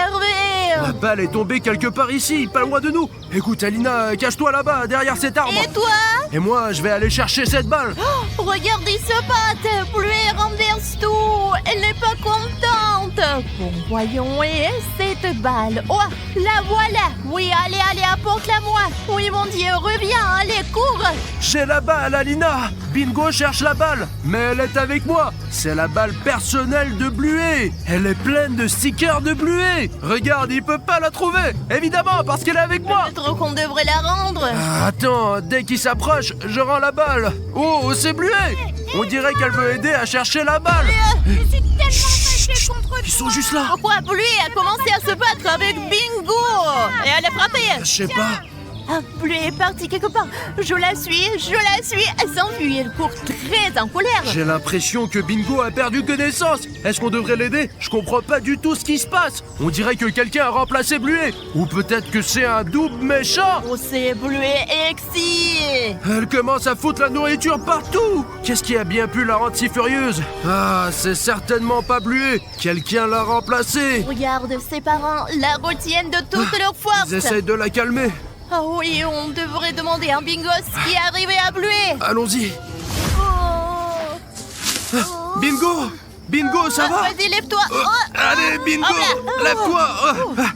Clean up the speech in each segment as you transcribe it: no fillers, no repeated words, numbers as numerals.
énervé. La balle est tombée quelque part ici, pas loin de nous. Écoute, Alina, cache-toi là-bas, derrière cet arbre. Et toi? Et moi, je vais aller chercher cette balle. Oh, regarde, il se bat. Bluey renverse tout. Elle n'est pas contente. Bon, voyons, et cette balle? Oh, la voilà. Oui, allez, apporte-la-moi. Oui, mon Dieu, reviens, allez, cours. J'ai la balle, Alina. Bingo cherche la balle, mais elle est avec moi. C'est la balle personnelle de Bluey. Elle est pleine de stickers de Bluey. Regarde, il peut pas la trouver. Évidemment, parce qu'elle est avec moi. Peut-être qu'on devrait la rendre. Attends, dès qu'il s'approche, je rends la balle. Oh, c'est Bluey. On dirait qu'elle veut aider à chercher la balle. Je suis tellement fâchée contre toi. Ils sont juste là. Pourquoi Bluey a commencé à se battre avec Bingo? Et elle est frappée. Je sais pas. Ah, Bluey est partie quelque part. Je la suis. Elle s'enfuit, elle court très en colère. J'ai l'impression que Bingo a perdu connaissance. Est-ce qu'on devrait l'aider? Je comprends pas du tout ce qui se passe. On dirait que quelqu'un a remplacé Bluey. Ou peut-être que c'est un double méchant. Oh, c'est Bluey Exy. Elle commence à foutre la nourriture partout. Qu'est-ce qui a bien pu la rendre si furieuse? Ah, c'est certainement pas Bluey. Quelqu'un l'a remplacée. Regarde, ses parents la retiennent de toute leur force. Ils essayent de la calmer. Ah oui, on devrait demander à Bingo ce qui est arrivé à Bluey. Allons-y. Oh. Bingo! Bingo, ça va? Vas-y, lève-toi. Allez, Bingo! Hop là. Lève-toi!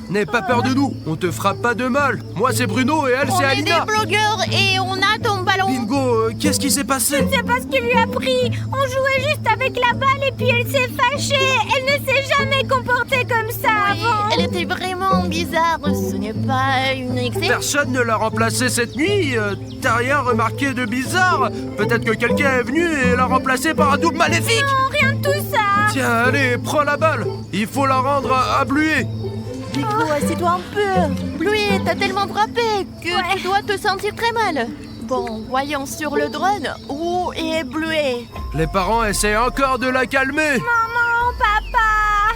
N'aie pas peur de nous, on te fera pas de mal. Moi, c'est Bruno et elle, On c'est est Alina. des blogueurs et on a ton ballon. Bingo, qu'est-ce qui s'est passé? Je sais pas ce qu'il lui a pris. On jouait juste avec la balle et puis elle s'est fâchée. Elle ne s'est jamais comportée comme ça avant. Elle était vraiment bizarre. Ce n'est pas une excès. Personne ne l'a remplacée cette nuit. T'as rien remarqué de bizarre? Peut-être que quelqu'un est venu et l'a remplacée par un double maléfique. Non, rien de tout ça. Tiens, allez, prends la balle. Il faut la rendre à Bluey. Bingo, assieds-toi un peu. Bluey t'a tellement frappé que tu dois te sentir très mal. Bon, voyons sur le drone. Où est Bluey? Les parents essaient encore de la calmer. Maman, papa.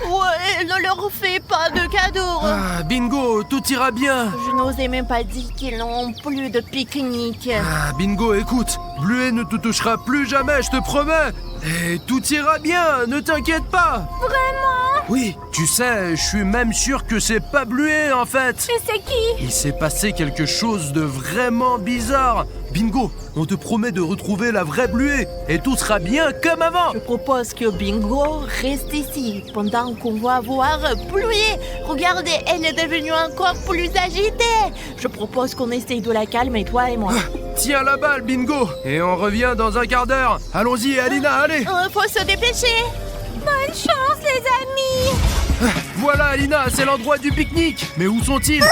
Ouais, ne leur fais pas de cadeaux. Ah, Bingo, tout ira bien. Je n'osais même pas dire qu'ils n'ont plus de pique-nique. Ah, Bingo, écoute, Bluey ne te touchera plus jamais, je te promets. Et tout ira bien, ne t'inquiète pas. Vraiment? Oui, tu sais, je suis même sûr que c'est pas Bluey en fait. Et c'est qui? Il s'est passé quelque chose de vraiment bizarre. Bingo, on te promet de retrouver la vraie Bluey et tout sera bien comme avant. Je propose que Bingo reste ici pendant qu'on va voir Bluey. Regardez, elle est devenue encore plus agitée. Je propose qu'on essaye de la calmer, toi et moi. Tiens la balle, Bingo, et on revient dans un quart d'heure. Allons-y, Alina, allez. Faut se dépêcher. Bonne chance, les amis. Voilà, Alina, c'est l'endroit du pique-nique. Mais où sont-ils?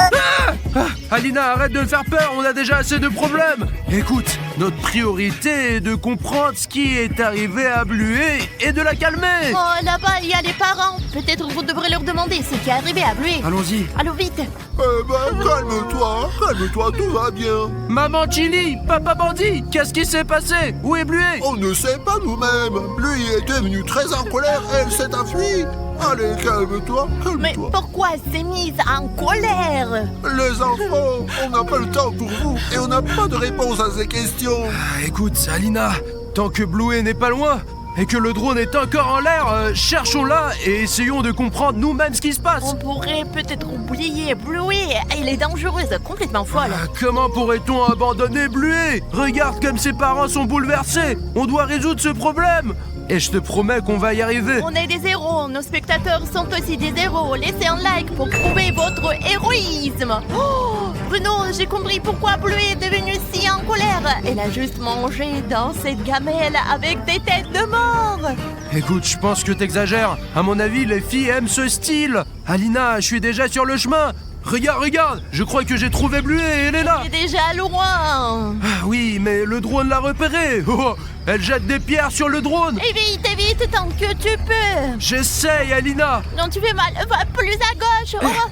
Alina, arrête de me faire peur, on a déjà assez de problèmes. Écoute, notre priorité est de comprendre ce qui est arrivé à Bluey et de la calmer. Oh, là-bas, il y a les parents. Peut-être vous devrez leur demander ce qui est arrivé à Bluey. Allons-y. Allons vite. Calme-toi, tout va bien. Maman Chili, papa bandit, qu'est-ce qui s'est passé? Où est Bluey? On ne sait pas nous-mêmes. Lui est devenu très en colère, elle s'est enfuie. Allez, calme-toi, Mais calme-toi. pourquoi elle s'est mise en colère? Les enfants, on n'a pas le temps pour vous et on n'a pas de réponse à ces questions. Écoute, Alina, tant que Bluey n'est pas loin et que le drone est encore en l'air, cherchons-la et essayons de comprendre nous-mêmes ce qui se passe. On pourrait peut-être oublier Bluey. Elle est dangereuse, complètement folle. Comment pourrait-on abandonner Bluey? Regarde comme ses parents sont bouleversés. On doit résoudre ce problème. Et je te promets qu'on va y arriver. On est des héros, nos spectateurs sont aussi des héros. Laissez un like pour prouver votre héroïsme. Oh, Bruno, j'ai compris pourquoi Bluey est devenue si en colère. Elle a juste mangé dans cette gamelle avec des têtes de mort. Écoute, je pense que t'exagères. À mon avis, les filles aiment ce style. Alina, je suis déjà sur le chemin. Regarde, je crois que j'ai trouvé Bluey et elle est là. Elle est déjà loin. Ah oui, mais le drone l'a repérée. Oh, elle jette des pierres sur le drone. Évite tant que tu peux. J'essaye, Alina. Non, tu fais mal. Va plus à gauche. Oh,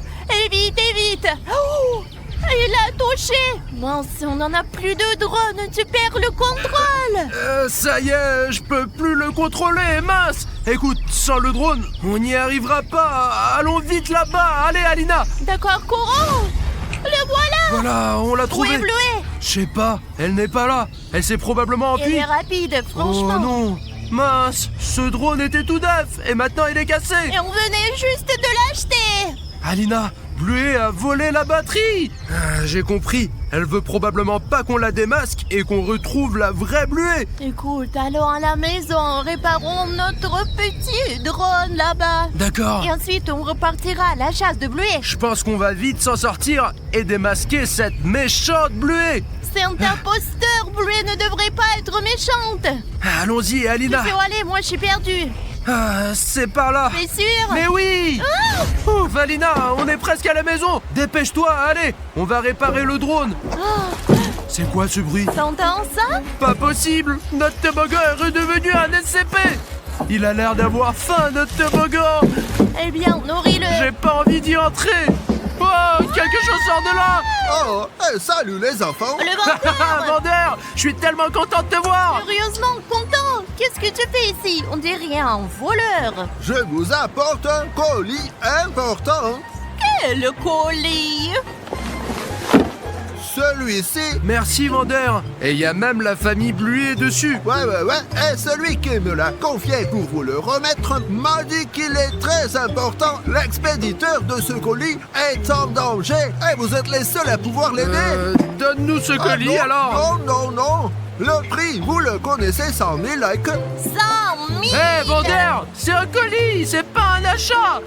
évite. Oh, il a touché. Mince, on n'en a plus de drone. Tu perds le contrôle. Ça y est, je peux plus le contrôler, mince. Écoute, sans le drone, on n'y arrivera pas. Allons vite là-bas. Allez, Alina. D'accord, courons. Le voilà. Voilà, on l'a Où trouvée. est Bluey? Je sais pas, elle n'est pas là. Elle s'est probablement Elle enfuie. est rapide, franchement. Oh non, mince, ce drone était tout neuf et maintenant il est cassé. Et on venait juste de l'acheter. Alina, Bluet a volé la batterie. J'ai compris. Elle veut probablement pas qu'on la démasque et qu'on retrouve la vraie Bluet. Écoute, allons à la maison, réparons notre petit drone là-bas. D'accord. Et ensuite, on repartira à la chasse de Bluet. Je pense qu'on va vite s'en sortir et démasquer cette méchante Bluet. C'est un imposteur, Bluet ne devrait pas être méchante. Allons-y, Alina. Tu sais où aller, moi je suis perdue. C'est par là. T'es sûre? Mais oui. Ouf, Alina, on est presque à la maison. Dépêche-toi, allez. On va réparer le drone. C'est quoi ce bruit? T'entends ça? Pas possible. Notre toboggan est redevenu un SCP. Il a l'air d'avoir faim, notre toboggan. Eh bien, nourris-le. J'ai pas envie d'y entrer. Oh, quelque chose sort de là. Oh, salut les enfants. Le vendeur. Vendeur, je suis tellement content de te voir. Curieusement content. Qu'est-ce que tu fais ici? On dirait un voleur. Je vous apporte un colis important. Quel colis? Celui-ci. Merci, vendeur. Et il y a même la famille Bluet dessus. Ouais. Et celui qui me l'a confié pour vous le remettre m'a dit qu'il est très important. L'expéditeur de ce colis est en danger. Et vous êtes les seuls à pouvoir l'aider. Donne-nous ce colis non, alors. Non. Le prix, vous le connaissez, 100 000 likes. 100 000. Hé, vendeur, c'est un colis, c'est pas un achat.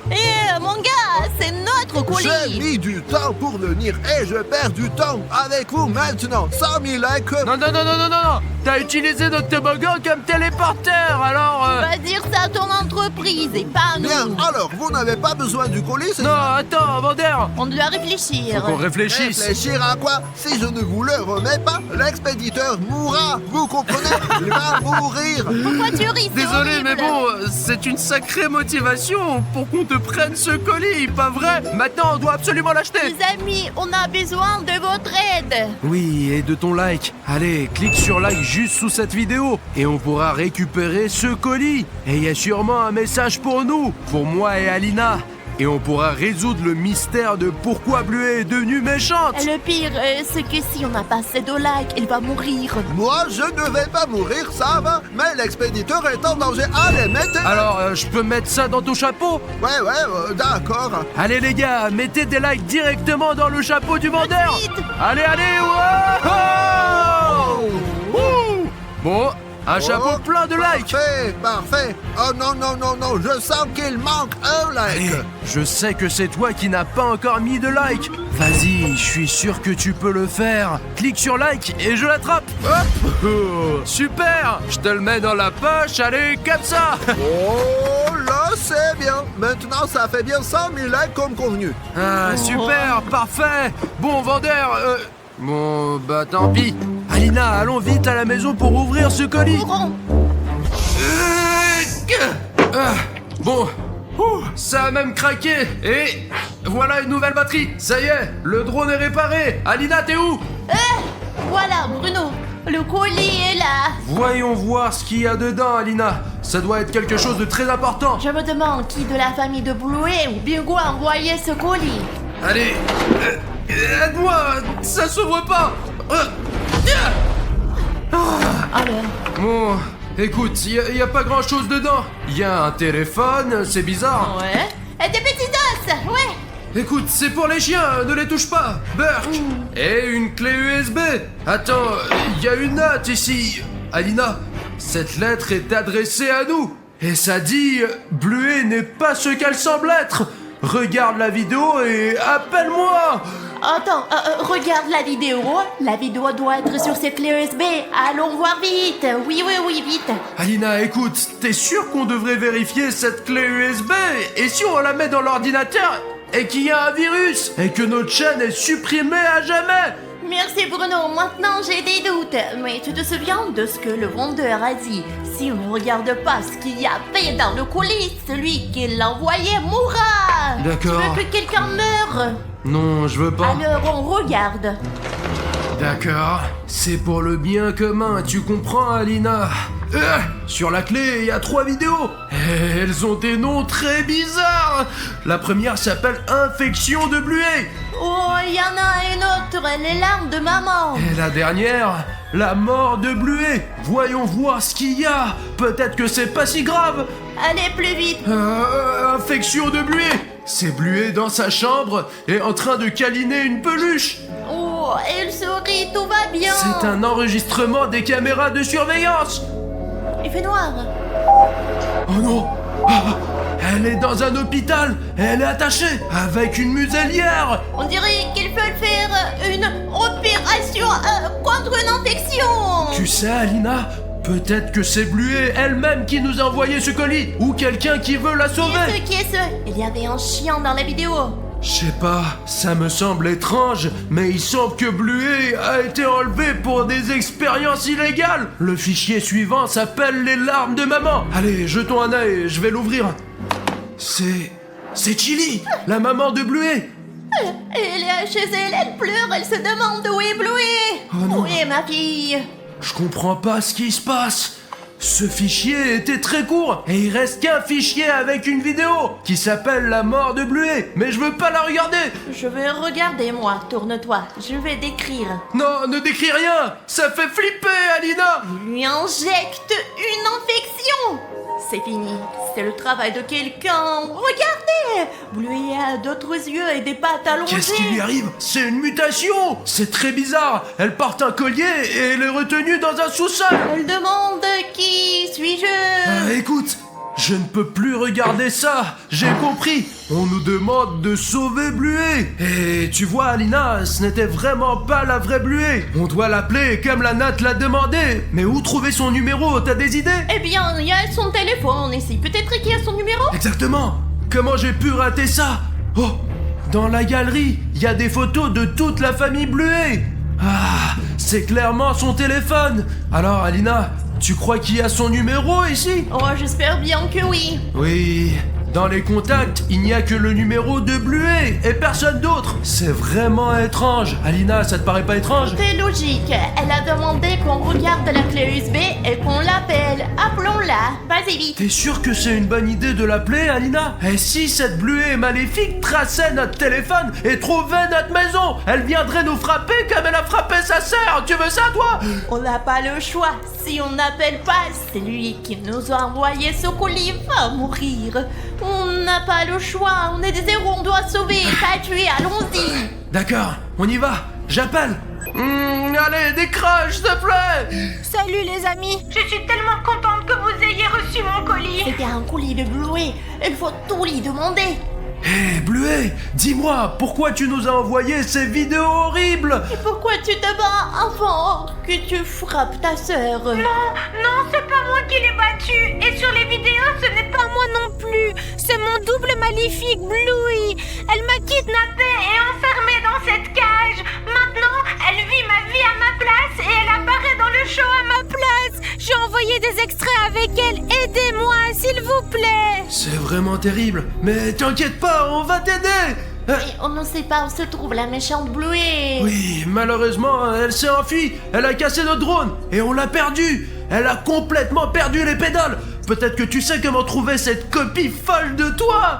Mon gars, c'est notre J'ai colis. mis du temps pour venir et je perds du temps avec vous maintenant. 100 000 likes. Non. T'as utilisé notre toboggan comme téléporteur, alors... Va dire ça à ton entreprise et pas à nous. Bien, alors, vous n'avez pas besoin du colis, c'est Non, ça? attends, vendeur. On doit réfléchir. Faut qu'on réfléchisse. Réfléchir à quoi? Si je ne vous le remets pas, l'expéditeur mourra. Vous comprenez? Il va mourir. Pourquoi tu ris? C'est Désolé, horrible. mais bon, c'est une sacrée motivation pour qu'on te prenne ce colis, pas vrai? Maintenant, on doit absolument l'acheter. Les amis, on a besoin de votre aide. Oui, et de ton like. Allez, clique sur like juste sous cette vidéo et on pourra récupérer ce colis. Et il y a sûrement un message pour nous, pour moi et Alina. Et on pourra résoudre le mystère de pourquoi Bluet est devenue méchante. Et le pire, c'est que si on n'a pas assez de likes, elle va mourir. Moi, je ne vais pas mourir, ça va. Mais l'expéditeur est en danger. Allez, mettez. Alors, je peux mettre ça dans ton chapeau? Ouais, d'accord. Allez les gars, mettez des likes directement dans le chapeau du vendeur. Vite. Allez, wow. Ouh. Bon, un chapeau Oh, plein de likes. Parfait. Oh non, je sens qu'il manque un like. Allez, je sais que c'est toi qui n'as pas encore mis de like. Vas-y, je suis sûr que tu peux le faire. Clique sur like et je l'attrape. Hop. Oh, super. Je te le mets dans la poche, allez, comme ça. Oh là, c'est bien. Maintenant, ça fait bien 100 000 likes comme convenu. Ah, super, parfait. Bon, vendeur, bon, bah tant pis. Alina, allons vite à la maison pour ouvrir ce colis. Courons. Bon, ça a même craqué. Et voilà une nouvelle batterie. Ça y est, le drone est réparé. Alina, t'es où? Voilà, Bruno. Le colis est là. Voyons voir ce qu'il y a dedans, Alina. Ça doit être quelque chose de très important. Je me demande qui de la famille de Bluet ou Bingo a envoyé ce colis. Allez, aide-moi, ça s'ouvre pas. Alors, Bon, écoute, y a pas grand-chose dedans. Il y a un téléphone, c'est bizarre. ouais. Et des petits os, ouais. Écoute, c'est pour les chiens, ne les touche pas. Burk. Et une clé USB. Attends, il y a une note ici. Alina, cette lettre est adressée à nous. Et ça dit, Bluet n'est pas ce qu'elle semble être. Regarde la vidéo et appelle-moi. Attends, regarde la vidéo. La vidéo doit être sur cette clé USB. Allons voir vite. Oui, vite. Alina, écoute, t'es sûr qu'on devrait vérifier cette clé USB? Et si on la met dans l'ordinateur et qu'il y a un virus et que notre chaîne est supprimée à jamais? Merci Bruno, maintenant j'ai des doutes. Mais tu te souviens de ce que le vendeur a dit? Si on ne regarde pas ce qu'il y a fait dans le colis, celui qui l'a envoyé mourra. D'accord. Tu veux que quelqu'un meure? Non, je veux pas. Alors on regarde. D'accord. C'est pour le bien commun, tu comprends, Alina? Sur la clé, il y a 3 vidéos. Et elles ont des noms très bizarres. La première s'appelle Infection de Bluet. Oh, il y en a une autre, les larmes de maman. Et la dernière, la mort de Bluet. Voyons voir ce qu'il y a. Peut-être que c'est pas si grave. Allez plus vite. Infection de Bluet. C'est Bluet dans sa chambre et en train de câliner une peluche. Oh, elle sourit, tout va bien. C'est un enregistrement des caméras de surveillance. Il fait noir. Oh non! Ah, elle est dans un hôpital et elle est attachée avec une muselière. On dirait qu'ils veulent faire une opération contre une infection. Tu sais, Alina, peut-être que c'est Bluet elle-même qui nous a envoyé ce colis ou quelqu'un qui veut la sauver. Qui est-ce? Il y avait un chien dans la vidéo. Je sais pas, ça me semble étrange, mais il semble que Bluet a été enlevé pour des expériences illégales. Le fichier suivant s'appelle les larmes de maman. Allez, jetons un œil, je vais l'ouvrir. C'est Chili, la maman de Bluet. Elle est chez elle, elle pleure, elle se demande où est Bluet. Oh non. Où est ma fille? Je comprends pas ce qui se passe. Ce fichier était très court et il reste qu'un fichier avec une vidéo qui s'appelle La mort de Bluet, mais je veux pas la regarder. Je vais regarder, moi. Tourne-toi. Je vais décrire. Non, ne décris rien, ça fait flipper, Alina. Il lui injecte une infection. C'est fini. C'est le travail de quelqu'un. Regardez, Bluet a d'autres yeux et des pattes allongées. Qu'est-ce qui lui arrive? C'est une mutation. C'est très bizarre. Elle porte un collier et elle est retenue dans un sous-sol. Elle demande qui suis-je? Écoute, je ne peux plus regarder ça. J'ai compris. On nous demande de sauver Bluet. Et tu vois, Alina, ce n'était vraiment pas la vraie Bluet. On doit l'appeler comme la Nat l'a demandé. Mais où trouver son numéro? T'as des idées? Eh bien, il y a son téléphone ici. Peut-être qu'il y a son numéro? Exactement. Comment j'ai pu rater ça? Oh, dans la galerie, il y a des photos de toute la famille Bluet. Ah, c'est clairement son téléphone. Alors, Alina, tu crois qu'il y a son numéro ici? Oh, j'espère bien que oui. Oui, dans les contacts, il n'y a que le numéro de Bluet et personne d'autre. C'est vraiment étrange. Alina, ça te paraît pas étrange? C'est logique. Elle a demandé qu'on regarde la clé USB et qu'on l'appelle. Appelons-la. Vas-y vite. T'es sûr que c'est une bonne idée de l'appeler, Alina? Et si cette Bluet maléfique traçait notre téléphone et trouvait notre maison? Elle viendrait nous frapper comme elle a frappé sa sœur. Tu veux ça, toi? On n'a pas le choix. Si on n'appelle pas, c'est lui qui nous a envoyé ce colis va mourir. On n'a pas le choix. On est des héros, on doit sauver, pas tuer. Allons-y. D'accord, on y va. J'appelle. Allez, décroche, s'il te plaît. Salut les amis. Je suis tellement contente que vous ayez reçu mon colis. C'était un colis de Bluet. Il faut tout lui demander. Hé, Bluet, dis-moi, pourquoi tu nous as envoyé ces vidéos horribles? Et pourquoi tu te bats avant que tu frappes ta sœur? Non, c'est pas moi qui l'ai battue. Et sur les vidéos, ce n'est pas moi non plus. C'est mon double maléfique, Bluey. Elle m'a kidnappée et enfermée dans cette cage. Maintenant, elle vit ma vie à ma place et elle apparaît dans le show à ma place. J'ai envoyé des extraits avec elle. Aidez-moi, s'il vous plaît. C'est vraiment terrible, mais t'inquiète pas, on va t'aider. Et on ne sait pas où se trouve la méchante Bluet. Oui, malheureusement, elle s'est enfuie. Elle a cassé notre drone et on l'a perdue. Elle a complètement perdu les pédales. Peut-être que tu sais comment trouver cette copie folle de toi.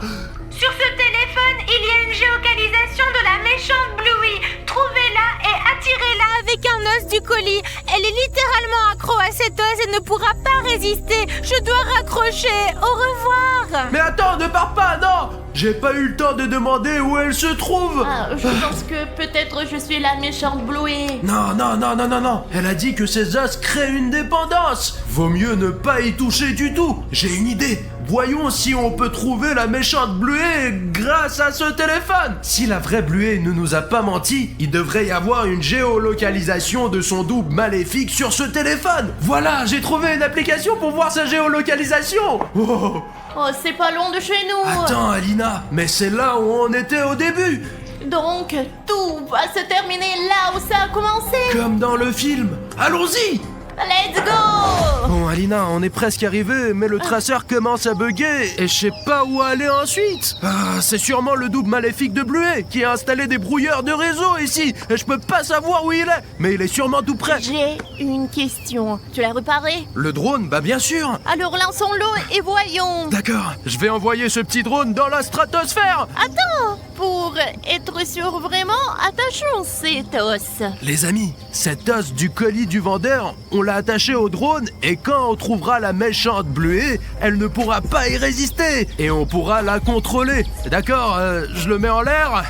Sur ce téléphone, il y a une géolocalisation de la méchante Bluey. Trouvez-la et attirez-la avec un os du colis. Elle est littéralement accro à cet os et ne pourra pas résister. Je dois raccrocher. Au revoir. Mais attends, ne pars pas, non. J'ai pas eu le temps de demander où elle se trouve. Ah, je pense que peut-être je suis la méchante Bluet. Non. Elle a dit que ces os créent une dépendance. Vaut mieux ne pas y toucher du tout. J'ai une idée. Voyons si on peut trouver la méchante Bluet grâce à ce téléphone. Si la vraie Bluet ne nous a pas menti, il devrait y avoir une géolocalisation de son double maléfique sur ce téléphone. Voilà, j'ai trouvé une application pour voir sa géolocalisation. Oh. Oh, c'est pas loin de chez nous. Attends, Alina, mais c'est là où on était au début. Donc, tout va se terminer là où ça a commencé. Comme dans le film. Allons-y. Let's go! Bon, Alina, on est presque arrivé, mais le traceur commence à bugger et je sais pas où aller ensuite. Ah, c'est sûrement le double maléfique de Bluet qui a installé des brouilleurs de réseau ici et je peux pas savoir où il est, mais il est sûrement tout près. J'ai une question. Tu l'as réparé? Le drone, bah bien sûr. Alors lançons-le et voyons. D'accord, je vais envoyer ce petit drone dans la stratosphère. Attends, pour être sûr vraiment, attachons cet os. Les amis, cet os du colis du vendeur, on l'a attaché au drone et quand on trouvera la méchante Bluey, elle ne pourra pas y résister et on pourra la contrôler. D'accord, je le mets en l'air.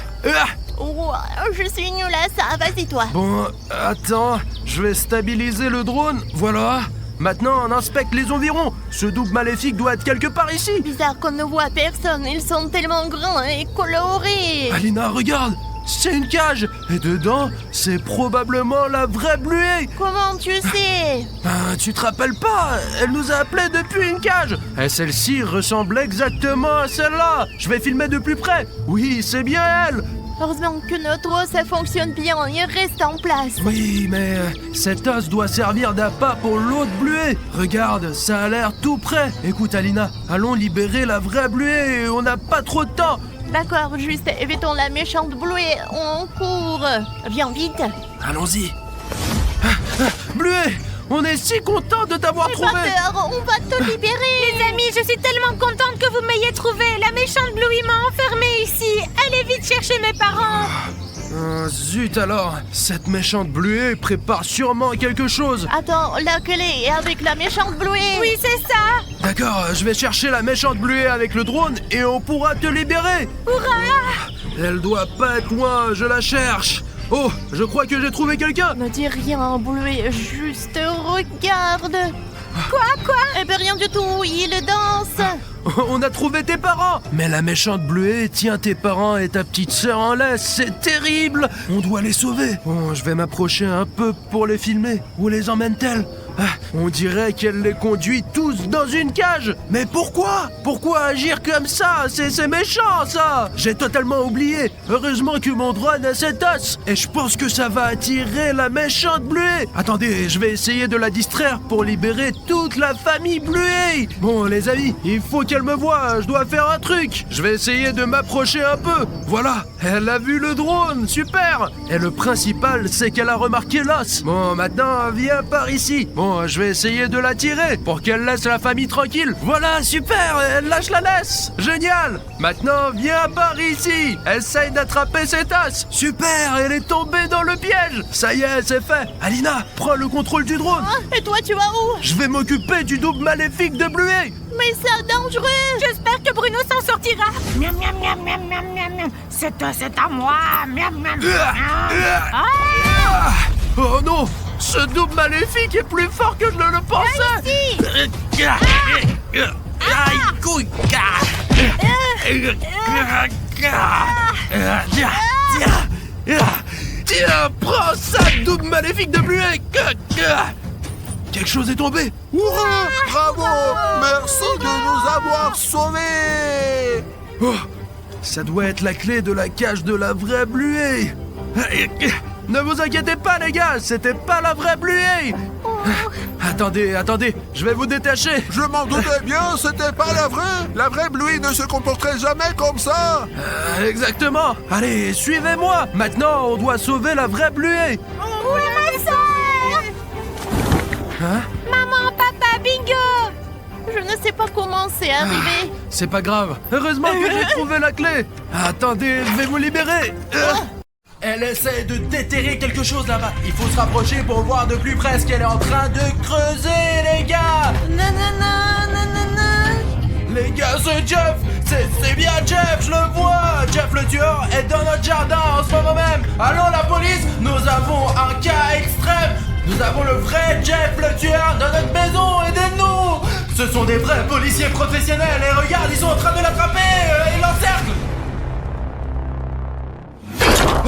Oh, je suis nulle à ça, vas-y toi. Bon, attends, je vais stabiliser le drone, voilà. Maintenant, on inspecte les environs. Ce double maléfique doit être quelque part ici. Bizarre qu'on ne voit personne, ils sont tellement grands et colorés. Alina, regarde, c'est une cage. Et dedans, c'est probablement la vraie Bluey. Comment tu sais? Tu te rappelles pas? Elle nous a appelés depuis une cage. Et celle-ci ressemble exactement à celle-là. Je vais filmer de plus près. Oui, c'est bien elle. Heureusement que notre os, ça fonctionne bien, il reste en place. Oui, mais cet os doit servir d'appât pour l'autre Bluey. Regarde, ça a l'air tout prêt. Écoute, Alina, allons libérer la vraie Bluey. On n'a pas trop de temps. D'accord, juste évitons la méchante Bluey, on court. Viens vite. Allons-y. Bluey, on est si content de t'avoir N'aie trouvé. pas peur, on va te libérer. Les amis, je suis tellement contente que vous m'ayez trouvé. La méchante Bluey m'a enfermée ici. Allez vite chercher mes parents. Zut alors, cette méchante Bluey prépare sûrement quelque chose. Attends, la clé est avec la méchante Bluey. Oui, c'est ça. D'accord, je vais chercher la méchante Bluey avec le drone et on pourra te libérer. Hurrah! Elle doit pas être loin, je la cherche. Oh, je crois que j'ai trouvé quelqu'un. Ne dis rien, Bluey, juste regarde. Quoi? Eh ben rien du tout, il danse. On a trouvé tes parents. Mais la méchante Bluey tient tes parents et ta petite sœur en laisse. C'est terrible. On doit les sauver. Bon, je vais m'approcher un peu pour les filmer. Où les emmène-t-elle? On dirait qu'elle les conduit tous dans une cage. Mais pourquoi? Pourquoi agir comme ça? C'est méchant, ça. J'ai totalement oublié. Heureusement que mon drone a cet os. Et je pense que ça va attirer la méchante Bluey. Attendez, je vais essayer de la distraire pour libérer toute la famille Bluey. Bon, les amis, il faut qu'elle me voie. Je dois faire un truc. Je vais essayer de m'approcher un peu. Voilà, elle a vu le drone. Super. Et le principal, c'est qu'elle a remarqué l'os. Bon, maintenant, viens par ici. Bon, je vais essayer de la tirer pour qu'elle laisse la famille tranquille. Voilà, super, elle lâche la laisse. Génial. Maintenant, viens par ici. Essaye d'attraper cet os. Super, elle est tombée dans le piège. Ça y est, c'est fait. Alina, prends le contrôle du drone. Et toi, tu vas où? Je vais m'occuper du double maléfique de Bluey. Mais c'est dangereux. J'espère que Bruno s'en sortira. Miam, miam, miam, miam, miam, miam, miam. C'est à moi. Miam, miam, miam. Oh non, ce double maléfique est plus fort que je ne le pensais. Tiens, prends ça, double maléfique de Bluey. Quelque chose est tombé. Hurrah! Bravo! Merci de nous avoir sauvés! Oh, ça doit être la clé de la cage de la vraie Bluey. Ne vous inquiétez pas, les gars, c'était pas la vraie Bluey. Attendez, je vais vous détacher. Je m'en doutais bien, c'était pas la vraie! La vraie Bluey ne se comporterait jamais comme ça! Exactement. Allez, suivez-moi. Maintenant, on doit sauver la vraie Bluey. Où est ma sœur? Hein? Maman, papa, bingo! Je ne sais pas comment c'est arrivé. C'est pas grave. Heureusement que j'ai trouvé la clé. Attendez, je vais vous libérer. Elle essaie de déterrer quelque chose là-bas. Il faut se rapprocher pour voir de plus près ce qu'elle est en train de creuser, les gars. Les gars, c'est Jeff. C'est bien Jeff, je le vois. Jeff le tueur est dans notre jardin en ce moment même. Allons la police, nous avons un cas extrême. Nous avons le vrai Jeff le tueur dans notre maison, aidez-nous. Ce sont des vrais policiers professionnels et regarde, ils sont en train de l'attraper. Ils l'encerclent.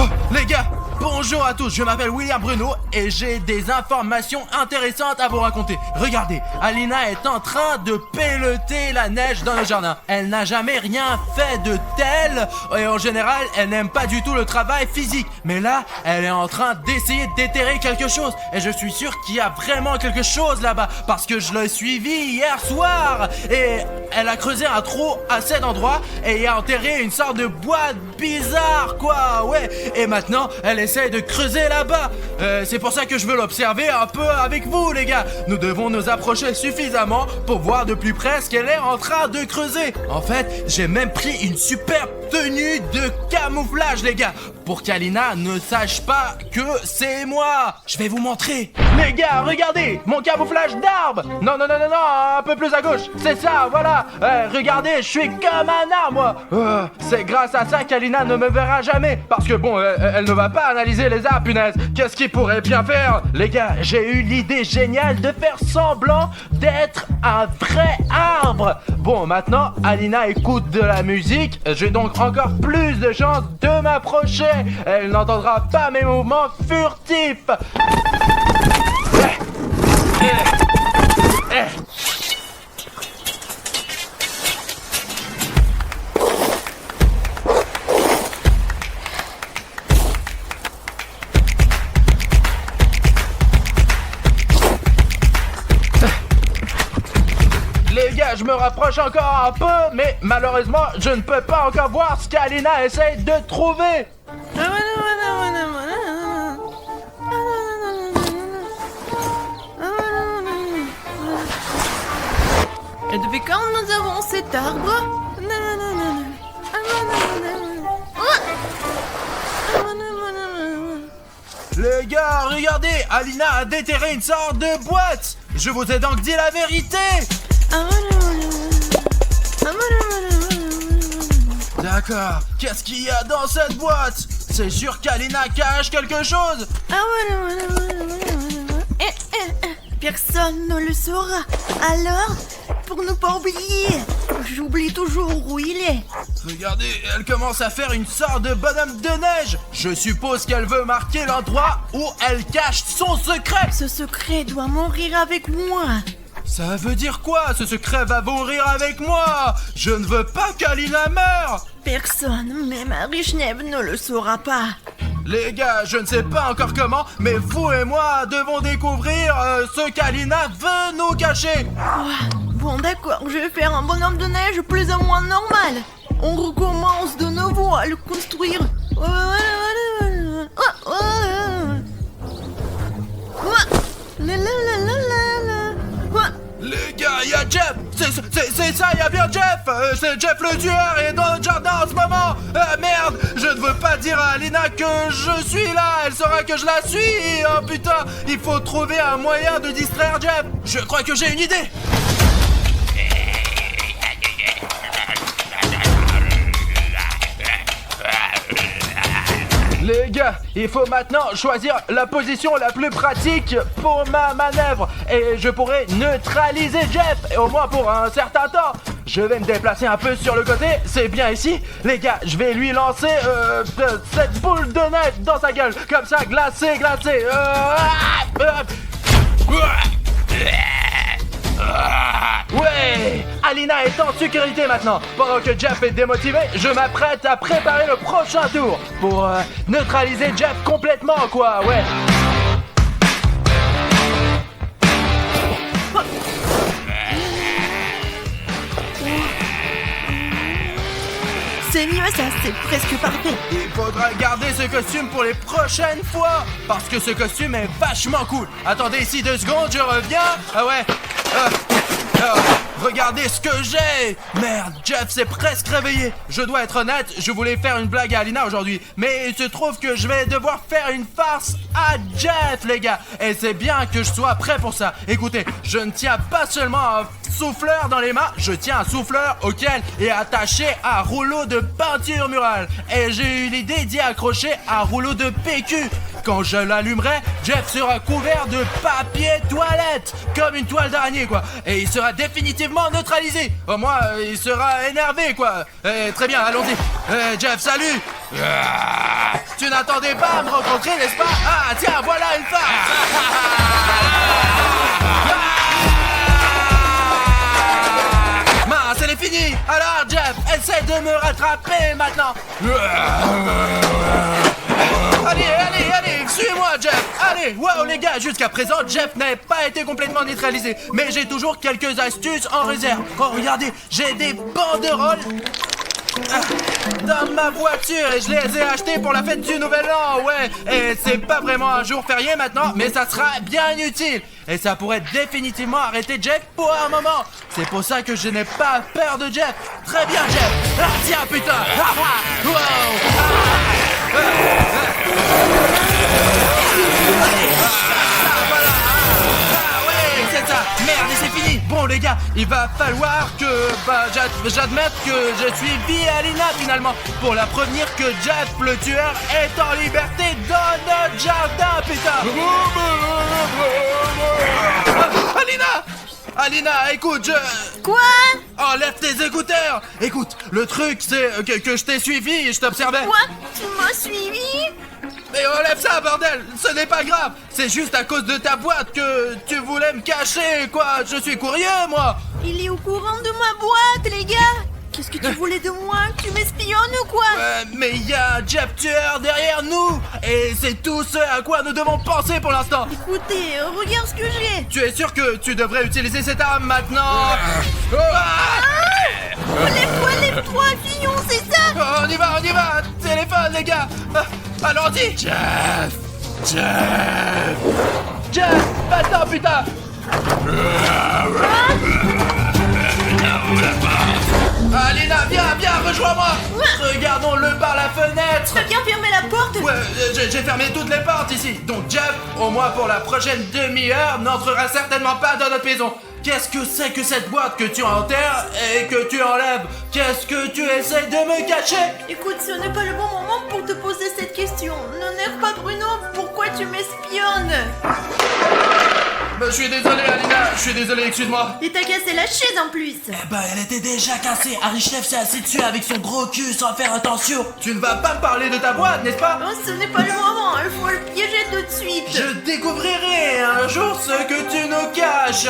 Oh, les gars, bonjour à tous, je m'appelle William Bruno et j'ai des informations intéressantes à vous raconter. Regardez, Alina est en train de pelleter la neige dans le jardin. Elle n'a jamais rien fait de tel et en général, elle n'aime pas du tout le travail physique. Mais là, elle est en train d'essayer de déterrer quelque chose et je suis sûr qu'il y a vraiment quelque chose là-bas parce que je l'ai suivi hier soir et elle a creusé un trou à cet endroit et y a enterré une sorte de boîte bizarre, quoi, ouais. Et maintenant, elle essaie de creuser là-bas. C'est pour ça que je veux l'observer un peu avec vous, les gars. Nous devons nous approcher suffisamment pour voir de plus près ce qu'elle est en train de creuser. En fait, j'ai même pris une super tenue de camouflage, les gars, pour qu'Alina ne sache pas que c'est moi. Je vais vous montrer. Les gars, regardez, mon camouflage d'arbre. Non, un peu plus à gauche. C'est ça, voilà. Regardez, je suis comme un arbre, moi. C'est grâce à ça qu'Alina ne me verra jamais. Parce que bon, elle ne va pas analyser les arbres, punaise. Qu'est-ce qu'il pourrait bien faire? Les gars, j'ai eu l'idée géniale de faire semblant d'être un vrai arbre. Bon, maintenant, Alina écoute de la musique. J'ai donc encore plus de chances de m'approcher. Elle n'entendra pas mes mouvements furtifs. Les gars, je me rapproche encore un peu, mais malheureusement, je ne peux pas encore voir ce qu'Alina essaye de trouver. Et depuis quand nous avons cet arbre? Les gars, regardez, Alina a déterré une sorte de boîte. Je vous ai donc dit la vérité. D'accord, qu'est-ce qu'il y a dans cette boîte? C'est sûr qu'Alina cache quelque chose. Personne ne le saura. Alors, pour ne pas oublier, j'oublie toujours où il est. Regardez, elle commence à faire une sorte de bonhomme de neige. Je suppose qu'elle veut marquer l'endroit où elle cache son secret. Ce secret doit mourir avec moi. Ça veut dire quoi? Ce secret va mourir avec moi. Je ne veux pas qu'Alina meure. Personne, même Marie-Schneider, ne le saura pas. Les gars, je ne sais pas encore comment, mais vous et moi devons découvrir ce qu'Alina veut nous cacher. Bon, d'accord, je vais faire un bonhomme de neige plus ou moins normal. On recommence de nouveau à le construire. Les gars, il y a Jeff. C'est ça, il y a bien Jeff. C'est Jeff le tueur et dans le jardin en ce moment. Merde, je ne veux pas dire à Alina que je suis là. Elle saura que je la suis. Oh putain, il faut trouver un moyen de distraire Jeff. Je crois que j'ai une idée. Les gars, il faut maintenant choisir la position la plus pratique pour ma manœuvre. Et je pourrai neutraliser Jeff, et au moins pour un certain temps. Je vais me déplacer un peu sur le côté, c'est bien ici. Les gars, je vais lui lancer cette boule de neige dans sa gueule. Comme ça, glacé. Ouais, Alina est en sécurité maintenant. Pendant que Jeff est démotivé, je m'apprête à préparer le prochain tour pour neutraliser Jeff complètement, quoi, ouais. C'est mieux ça, c'est presque parfait. Il faudra garder ce costume pour les prochaines fois, parce que ce costume est vachement cool. Attendez ici 2 secondes, je reviens. Ah ouais. Regardez ce que j'ai. Merde, Jeff s'est presque réveillé. Je dois être honnête, je voulais faire une blague à Alina aujourd'hui, mais il se trouve que je vais devoir faire une farce à Jeff, les gars. Et c'est bien que je sois prêt pour ça. Écoutez, je ne tiens pas seulement un souffleur dans les mains, je tiens un souffleur auquel est attaché un rouleau de peinture murale. Et j'ai eu l'idée d'y accrocher un rouleau de PQ. Quand je l'allumerai, Jeff sera couvert de papier toilette, comme une toile d'araignée, quoi. Et il sera définitivement neutralisé. Au moins, il sera énervé, quoi. Très bien, allons-y. Jeff, salut. Tu n'attendais pas à me rencontrer, n'est-ce pas? Ah, tiens, voilà une farce. Mince, elle est finie. Alors, Jeff, essaie de me rattraper maintenant. Allez, suis-moi, Jeff. Allez, wow, les gars, jusqu'à présent, Jeff n'a pas été complètement neutralisé. Mais j'ai toujours quelques astuces en réserve. Oh, regardez, j'ai des banderoles dans ma voiture et je les ai achetés pour la fête du Nouvel An, ouais. Et c'est pas vraiment un jour férié maintenant, mais ça sera bien utile. Et ça pourrait définitivement arrêter Jeff pour un moment. C'est pour ça que je n'ai pas peur de Jeff. Très bien, Jeff. Ah, tiens, putain. Ah, ah. Wow. C'est ça, merde et c'est fini. Bon les gars, il va falloir que j'admette que je suis Alina finalement pour la prévenir que Jeff le tueur est en liberté dans notre jardin, putain. Alina, écoute, Quoi? enlève tes écouteurs. Écoute, le truc c'est que je t'ai suivi et je t'observais. Quoi? Tu m'as suivi? Mais enlève ça, bordel! Ce n'est pas grave! C'est juste à cause de ta boîte que tu voulais me cacher, quoi! Je suis curieux, moi! Il est au courant de ma boîte, les gars! Qu'est-ce que tu voulais de moi? Tu m'espionnes ou quoi? Mais il y a un Jeff tueur derrière nous! Et c'est tout ce à quoi nous devons penser pour l'instant! Écoutez, regarde ce que j'ai! Tu es sûr que tu devrais utiliser cette arme maintenant? Ah! Lève-toi, Fillon, c'est ça! On y va! Téléphone, les gars! Allons-y! Jeff! Maintenant, putain! Alina, viens, rejoins-moi! Regardons-le par la fenêtre! T'as bien fermé la porte? Ouais, j'ai fermé toutes les portes ici. Donc Jeff, au moins pour la prochaine demi-heure, n'entrera certainement pas dans notre maison. Qu'est-ce que c'est que cette boîte que tu enterres et que tu enlèves? Qu'est-ce que tu essaies de me cacher? Écoute, ce n'est pas le bon moment pour te poser cette question. N'énerve pas Bruno, pourquoi tu m'espionnes? Je suis désolé, Alina, je suis désolé, excuse-moi. Et t'as cassé la chaise en plus. Elle était déjà cassée. Arichnev s'est assis dessus avec son gros cul sans faire attention. Tu ne vas pas me parler de ta boîte, n'est-ce pas? Oh, ce n'est pas le moment, il faut le piéger tout de suite. Je découvrirai un jour ce que tu nous caches.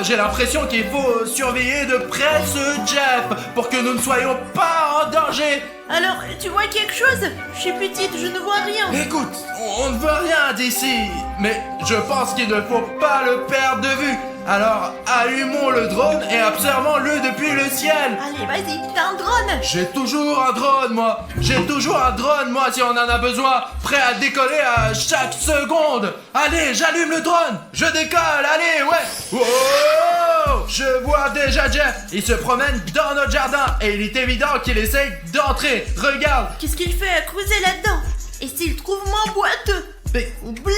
J'ai l'impression qu'il faut surveiller de près ce Jeff pour que nous ne soyons pas en danger. Alors, tu vois quelque chose? Je suis petite, je ne vois rien. Écoute, on ne veut rien d'ici, mais je pense qu'il ne faut pas le perdre de vue. Alors, allumons le drone et observons-le depuis le ciel. Allez, vas-y, t'as un drone. J'ai toujours un drone, moi. Si on en a besoin. Prêt à décoller à chaque seconde. Allez, j'allume le drone. Je décolle, allez, ouais. Wow! Je vois déjà Jeff. Il se promène dans notre jardin et il est évident qu'il essaye d'entrer. Regarde. Qu'est-ce qu'il fait à creuser là-dedans? Et s'il trouve ma boîte? Mais Oublie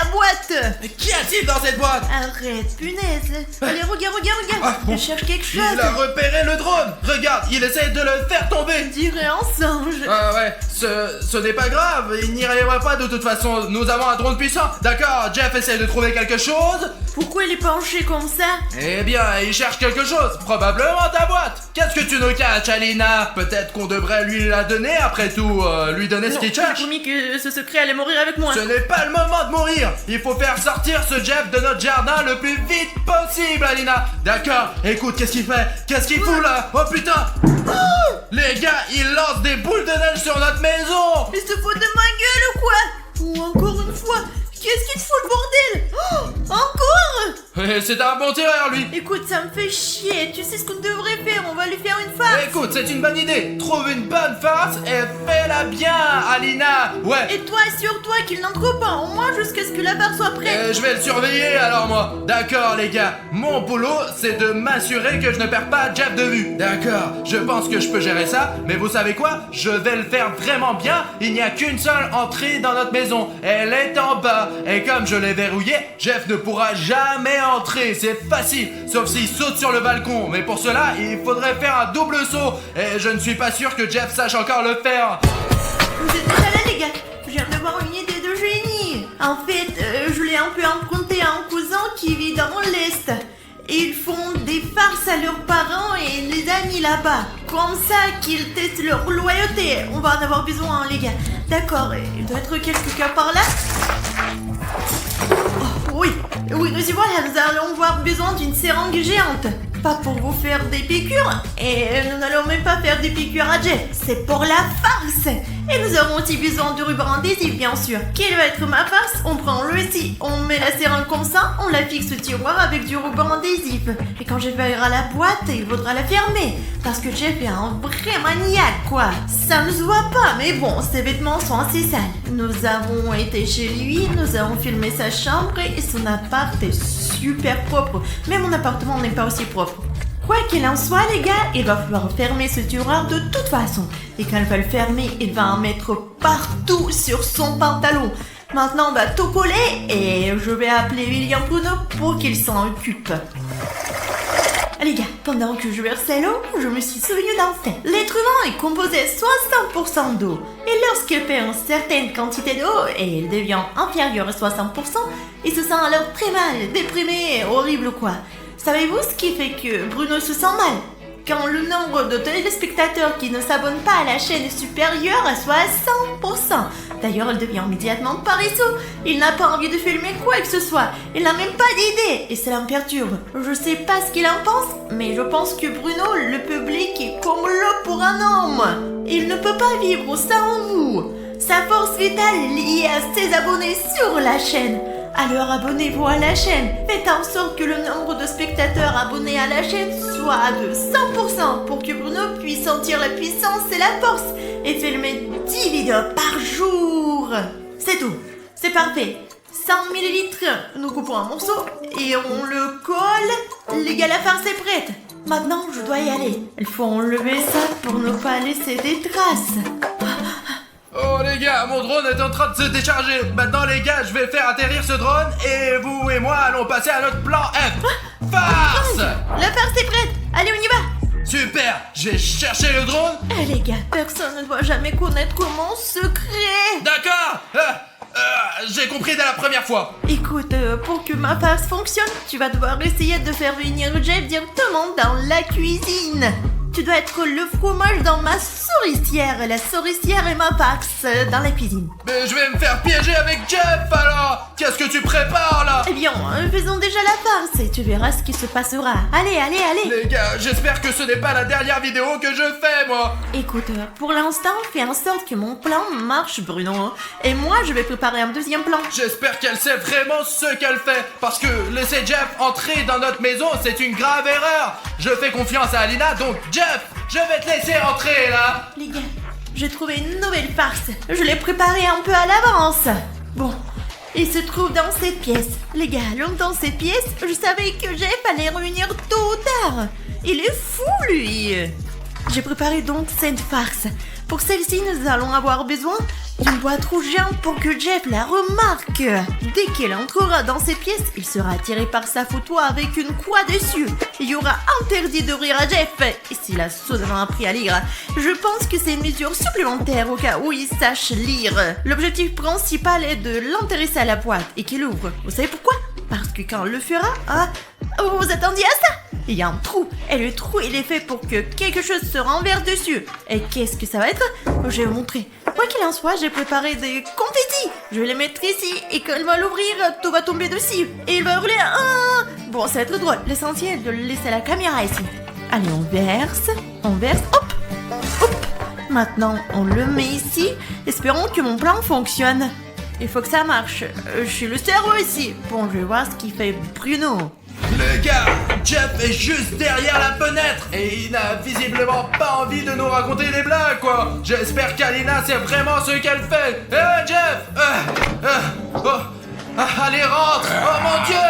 la boîte. qu'y a-t-il dans cette boîte? Arrête, punaise. Allez, regarde. Ah, bon. Je cherche quelque chose. Il a repéré le drone. Regarde, il essaie de le faire tomber. On dirait un singe. Ah ouais, ce n'est pas grave, il n'y arrivera pas de toute façon, nous avons un drone puissant. D'accord, Jeff essaie de trouver quelque chose. Pourquoi il est penché comme ça? Eh bien, il cherche quelque chose, probablement ta boîte. Qu'est-ce que tu nous caches, Alina? Peut-être qu'on devrait lui la donner, après tout, lui donner ce qu'il tu m'as cherche. promis que ce secret allait mourir avec moi. Ce n'est pas le moment de mourir. Il faut faire sortir ce Jeff de notre jardin le plus vite possible, Alina. D'accord, écoute, qu'est-ce qu'il fait? Qu'est-ce qu'il fout là? Oh putain! Les gars, il lance des boules de neige sur notre maison. Mais se fout de ma gueule ou quoi? Ou encore une fois, qu'est-ce qu'il fout le bordel? Oh, encore? Et c'est un bon tireur, lui. Écoute, ça me fait chier. Tu sais ce qu'on devrait faire? On va lui faire une farce. Écoute, c'est une bonne idée. Trouve une bonne farce et fais-la bien, Alina. Ouais. Et toi, assure-toi qu'il n'entre pas, au moins jusqu'à ce que la barre soit prête. Je vais le surveiller alors moi. D'accord les gars, mon boulot c'est de m'assurer que je ne perds pas Jeff de vue. D'accord, je pense que je peux gérer ça, mais vous savez quoi? Je vais le faire vraiment bien. Il n'y a qu'une seule entrée dans notre maison. Elle est en bas. Et comme je l'ai verrouillée, Jeff ne pourra jamais entrer. C'est facile, sauf s'il saute sur le balcon. Mais pour cela, il faudrait faire un double saut. Et je ne suis pas sûr que Jeff sache encore le faire. Vous êtes déjà là, les gars? Je viens d'avoir une idée de génie. En fait, je l'ai un peu emprunté à un cousin qui vit dans l'Est. Et ils font des farces à leurs parents et les amis là-bas. Comme ça qu'ils testent leur loyauté. On va en avoir besoin, hein, les gars. D'accord, il doit être quelqu'un par là. Oh, oui, nous y voilà, nous allons avoir besoin d'une seringue géante. pas pour vous faire des piqûres. Et nous n'allons même pas faire des piqûres à Jeff. C'est pour la farce. Et nous aurons aussi besoin du ruban adhésif, bien sûr. Quelle va être ma farce? On prend le ici, on met la seringue comme ça, on la fixe au tiroir avec du ruban adhésif. Et quand Jeff verra la boîte, il faudra la fermer. Parce que Jeff est un vrai maniaque, quoi. Ça ne se voit pas, mais bon, ses vêtements sont assez sales. Nous avons été chez lui, nous avons filmé sa chambre et son appart est super propre. Mais mon appartement n'est pas aussi propre. Quoi qu'il en soit, les gars, il va falloir fermer ce tiroir de toute façon. Et quand il va le fermer, il va en mettre partout sur son pantalon. Maintenant, on va tout coller et je vais appeler William Bruno pour qu'il s'en occupe. Les gars, pendant que je versais l'eau, je me suis souvenu d'un fait. L'être humain est composé 60% d'eau. Et lorsqu'il perd une certaine quantité d'eau et il devient inférieur à 60%, il se sent alors très mal, déprimé, horrible quoi. Savez-vous ce qui fait que Bruno se sent mal? Quand le nombre de téléspectateurs qui ne s'abonnent pas à la chaîne est supérieur à 60%. D'ailleurs, il devient immédiatement paresseux. Il n'a pas envie de filmer quoi que ce soit. Il n'a même pas d'idée et cela me perturbe. Je sais pas ce qu'il en pense, mais je pense que Bruno, le public est comme l'eau pour un homme. Il ne peut pas vivre sans vous. Sa force vitale est liée à ses abonnés sur la chaîne. Alors abonnez-vous à la chaîne. Faites en sorte que le nombre de spectateurs abonnés à la chaîne soit de 100% pour que Bruno puisse sentir la puissance et la force et filmer 10 vidéos par jour. C'est tout. C'est parfait. 100 millilitres. Nous coupons un morceau et on le colle. Les gars, la farce est prête. Maintenant, je dois y aller. Il faut enlever ça pour ne pas laisser des traces. Oh les gars, mon drone est en train de se décharger. Maintenant les gars, je vais faire atterrir ce drone et vous et moi allons passer à notre plan F. Farce. La farce est prête. Allez, on y va. Super, je vais chercher le drone. Eh les gars, personne ne doit jamais connaître mon secret. D'accord. J'ai compris dès la première fois. Écoute, pour que ma farce fonctionne, tu vas devoir essayer de faire venir Jeff directement dans la cuisine. Tu dois être le fromage dans ma souricière. La souricière est ma farce dans la cuisine. Mais je vais me faire piéger avec Jeff alors. Qu'est-ce que tu prépares là? Eh bien, faisons déjà la farce et tu verras ce qui se passera. Allez, allez, allez. Les gars, j'espère que ce n'est pas la dernière vidéo que je fais moi. Écoute, pour l'instant, fais en sorte que mon plan marche, Bruno. Et moi, je vais préparer un deuxième plan. J'espère qu'elle sait vraiment ce qu'elle fait. Parce que laisser Jeff entrer dans notre maison, c'est une grave erreur. Je fais confiance à Alina, donc Jeff, je vais te laisser entrer là. Les gars, j'ai trouvé une nouvelle farce. Je l'ai préparée un peu à l'avance. Bon, il se trouve dans cette pièce. Les gars, dans cette pièce, je savais que Jeff allait revenir tôt ou tard. Il est fou, lui. J'ai préparé donc cette farce. Pour celle-ci, nous allons avoir besoin d'une boîte rouge géante pour que Jeff la remarque. Dès qu'il entrera dans cette pièce, il sera attiré par sa photo avec une croix dessus. Il y aura interdit d'ouvrir à Jeff. Et s'il a soudainement appris à lire, je pense que c'est une mesure supplémentaire au cas où il sache lire. L'objectif principal est de l'intéresser à la boîte et qu'il ouvre. Vous savez pourquoi? Parce que quand il le fera, vous attendiez à ça? Il y a un trou, et le trou il est fait pour que quelque chose se renverse dessus. Et qu'est-ce que ça va être? Je vais vous montrer. Quoi qu'il en soit, j'ai préparé des confettis. Je vais les mettre ici, et quand il va l'ouvrir, tout va tomber dessus. Et il va hurler ah. Bon, ça va être drôle. L'essentiel est de le laisser à la caméra ici. Allez, on verse, hop, hop. Maintenant, on le met ici. Espérons que mon plan fonctionne. Il faut que ça marche. Je suis le cerveau ici. Bon, je vais voir ce qu'il fait Bruno. Les gars, Jeff est juste derrière la fenêtre et il n'a visiblement pas envie de nous raconter des blagues quoi. J'espère qu'Alina sait vraiment ce qu'elle fait. Jeff allez rentre. Oh mon dieu.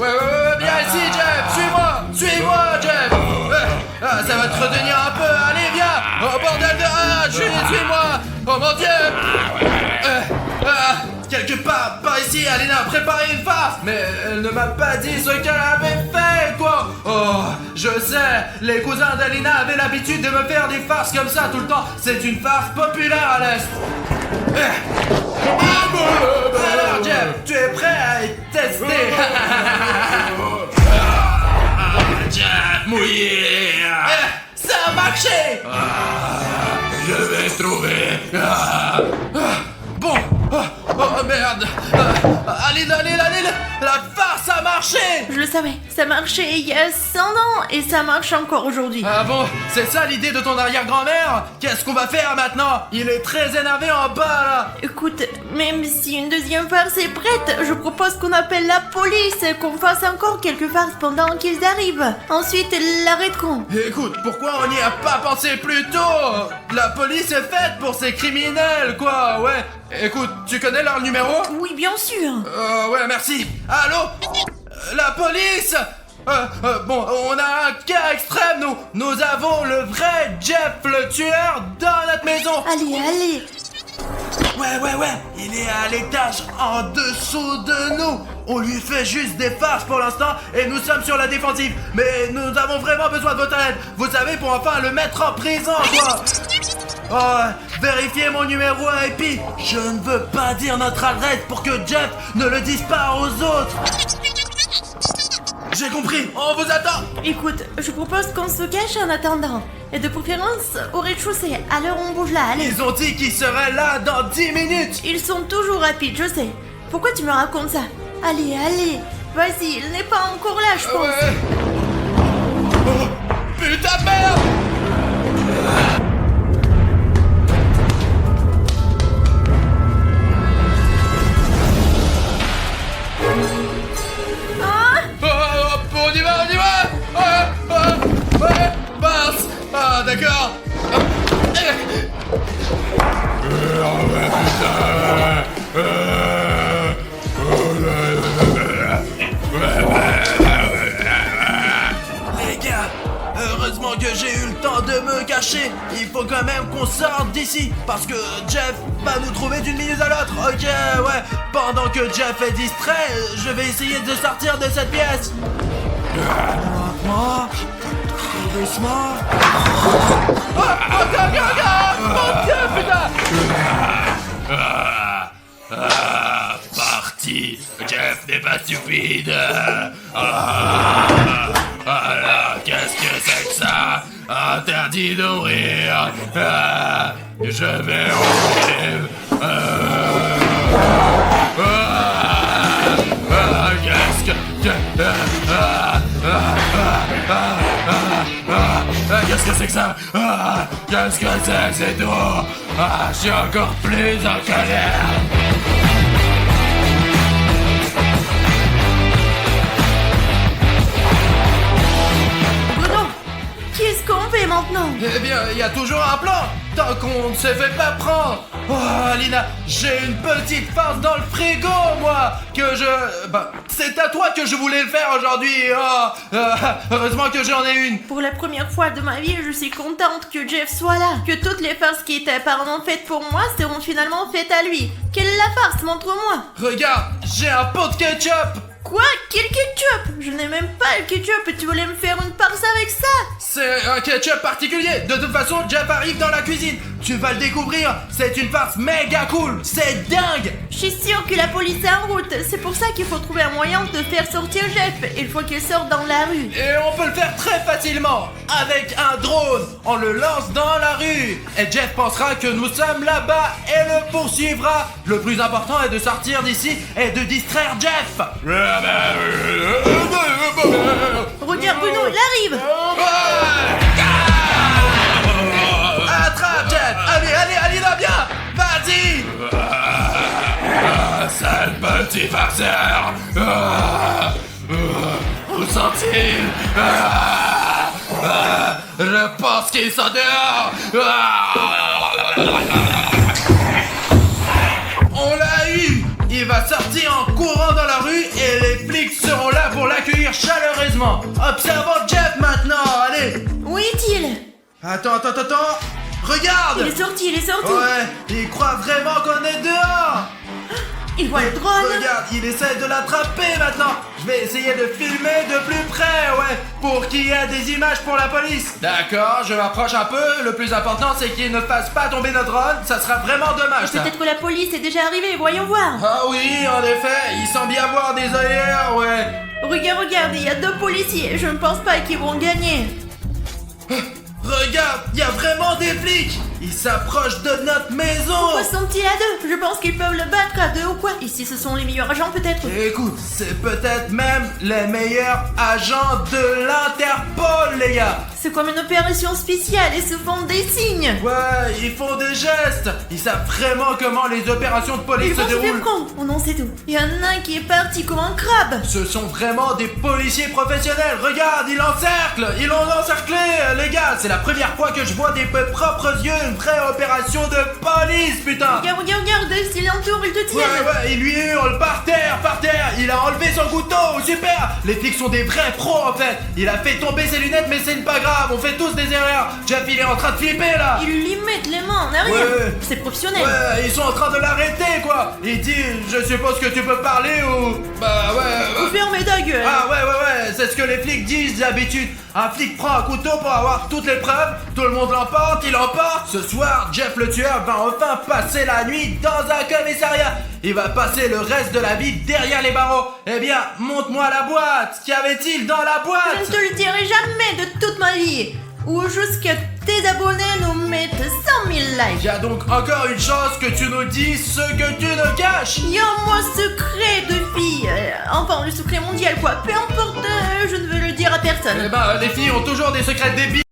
Ouais, viens ici Jeff. Suis-moi Jeff. Ça va te retenir un peu. Allez viens. Oh bordel de suis-moi. Oh mon dieu. Quelque part, par ici, Alina a préparé une farce. Mais elle ne m'a pas dit ce qu'elle avait fait, quoi. Oh, je sais, les cousins d'Alina avaient l'habitude de me faire des farces comme ça tout le temps. C'est une farce populaire à l'Est. Alors, Jeff, tu es prêt à y tester? Jeff, mouillé. Ça a marché. Je vais trouver. Bon, Oh merde. Aline, la farce a marché. Je le savais, ça marchait il y a 100 ans et ça marche encore aujourd'hui. Ah bon, c'est ça l'idée de ton arrière-grand-mère? Qu'est-ce qu'on va faire maintenant? Il est très énervé en bas là. Écoute, même si une deuxième farce est prête, je propose qu'on appelle la police, qu'on fasse encore quelques farces pendant qu'ils arrivent. Ensuite, ils l'arrêteront. Écoute, pourquoi on n'y a pas pensé plus tôt? La police est faite pour ces criminels, quoi, ouais. Écoute, tu connais leur numéro? Oui, bien sûr. Ouais, merci. Allô? La police? Bon, on a un cas extrême, nous avons le vrai Jeff le tueur dans notre maison. Allez. Ouais, il est à l'étage en dessous de nous. On lui fait juste des farces pour l'instant et nous sommes sur la défensive. Mais nous avons vraiment besoin de votre aide. Vous savez, pour enfin le mettre en prison, quoi. Oh, vérifiez mon numéro IP. Je ne veux pas dire notre adresse pour que Jeff ne le dise pas aux autres. J'ai compris, on vous attend. Écoute, je propose qu'on se cache en attendant. Et de préférence au rez-de-chaussée. Alors on bouge là, allez. Ils ont dit qu'ils seraient là dans 10 minutes. Ils sont toujours rapides, je sais. Pourquoi tu me racontes ça? Allez. Vas-y, il n'est pas encore là, je pense. Ouais. Oh, putain de merde. On y va. Ouais, mince. Ah, d'accord. Les gars, heureusement que j'ai eu le temps de me cacher. Il faut quand même qu'on sorte d'ici, parce que Jeff va nous trouver d'une minute à l'autre. Ok, ouais. Pendant que Jeff est distrait, je vais essayer de sortir de cette pièce. Lentement, tout doucement. Mon Dieu, putain! Parti. Jeff n'est pas stupide. Qu'est-ce que c'est que ça? Interdit d'ouvrir. Je vais ouvrir. Qu'est-ce que c'est que ça? Qu'est-ce que c'est tout? Je suis encore plus en colère. Bruno, qu'est-ce qu'on fait maintenant? Eh bien, il y a toujours un plan, tant qu'on ne se fait pas prendre. Oh, Alina, j'ai une petite farce dans le frigo, moi, que je... c'est à toi que je voulais le faire aujourd'hui. Heureusement que j'en ai une. Pour la première fois de ma vie, je suis contente que Jeff soit là. Que toutes les farces qui étaient apparemment faites pour moi seront finalement faites à lui. Quelle est la farce? Montre-moi. Regarde, j'ai un pot de ketchup. Quoi? Quel ketchup? Je n'ai même pas le ketchup et tu voulais me faire une farce avec ça? C'est un ketchup particulier. De toute façon, Jeff arrive dans la cuisine. Tu vas le découvrir. C'est une farce méga cool. C'est dingue. Je suis sûre que la police est en route. C'est pour ça qu'il faut trouver un moyen de faire sortir Jeff. Il faut qu'il sorte dans la rue. Et on peut le faire très facilement. Avec un drone. On le lance dans la rue. Et Jeff pensera que nous sommes là-bas et le poursuivra. Le plus important est de sortir d'ici et de distraire Jeff. Regarde Bruno, il arrive. Attrape Jeff. Allez là, viens. Vas-y. Sale petit farceur. Où sont-ils? Je pense qu'ils sont dehors. On l'a eu. Il va sortir en courant dans la rue et les flics seront là pour l'accueillir chaleureusement. Observons Jeff maintenant, allez. Où est-il? Attends. Regarde. Il est sorti. Ouais, il croit vraiment qu'on est dehors. Il voit le drone. Regarde, il essaie de l'attraper maintenant. Je vais essayer de filmer de plus près, ouais, pour qu'il y ait des images pour la police. D'accord, je m'approche un peu. Le plus important, c'est qu'il ne fasse pas tomber notre drone. Ça sera vraiment dommage, ça. Peut-être que la police est déjà arrivée, voyons voir. Ah oui, en effet, il semble y avoir des ailleurs, ouais. Regarde, il y a 2 policiers. Je ne pense pas qu'ils vont gagner. Regarde, il y a vraiment des flics. Ils s'approchent de notre maison. Pourquoi sont-ils à deux? Je pense qu'ils peuvent le battre à deux ou quoi? Ici, ce sont les meilleurs agents peut-être. Écoute, c'est peut-être même les meilleurs agents de l'Interpol, les gars. C'est comme une opération spéciale et se font des signes. Ouais, ils font des gestes. Ils savent vraiment comment les opérations de police Ils se vont se faire déroulent. prendre. Oh non, c'est tout. Il y en a un qui est parti comme un crabe. Ce sont vraiment des policiers professionnels. Regarde, ils l'encerclent. Ils l'ont encerclé, les gars. C'est la première fois que je vois des mes propres yeux une vraie opération de police, putain. Regarde, s'il l'entoure, il te tient. Ouais, il lui hurle par terre. Il a enlevé son couteau, super. Les flics sont des vrais pros en fait. Il a fait tomber ses lunettes, mais c'est pas grave, on fait tous des erreurs. Jeff, il est en train de flipper là. Ils lui mettent les mains en arrière. Ouais. C'est professionnel. Ouais, ils sont en train de l'arrêter quoi. Il dit, je suppose que tu peux parler ou... Bah ouais. Vous fermez ta gueule. Ah ouais, c'est ce que les flics disent d'habitude. Un flic prend un couteau pour avoir toutes les preuves, tout le monde l'emporte, il emporte. Ce soir, Jeff le tueur va enfin passer la nuit dans un commissariat. Il va passer le reste de la vie derrière les barreaux. Eh bien, montre-moi la boîte. Qu'y avait-il dans la Je boîte? ne te le dirai jamais de toute ma vie. Ou jusqu'à tes abonnés nous mettent 100 000 likes. Il y a donc encore une chance que tu nous dises ce que tu nous caches. Il y a un mot secret de fille. Enfin, le secret mondial quoi. Peu importe, je ne veux le dire à personne. Eh ben, les filles ont toujours des secrets débiles.